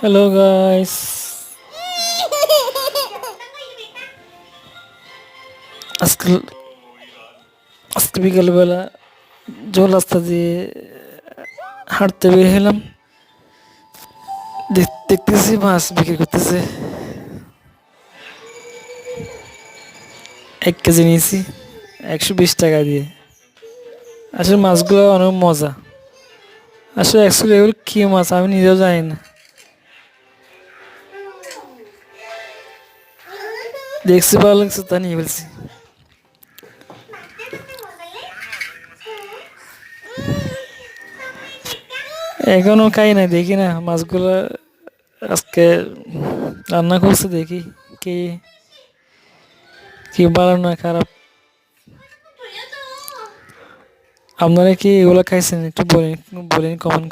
Hello guys, আজকে আজকে বিকালবেলা জল রাস্তা দিয়ে হাঁটতে বের হলাম। দেখতেছি মাছ বিক্রি করতেছে। 1 কেজি নিয়েছি 120 টাকা দিয়ে। আসলে মাছগুলো অনেক মজা। আসলে অ্যাকচুয়ালি এগুলো কি মাছ আমি নিজেও জানি না। দেখছি ভালো লাগছে তা নিয়ে ফেলছি। এখনো খাই না, দেখি না মাছগুলো আজকে রান্না করছে, দেখি কি কি ভালো না খারাপ। আপনারা কি এগুলো খাইছেন একটু বলেন, কমেন্ট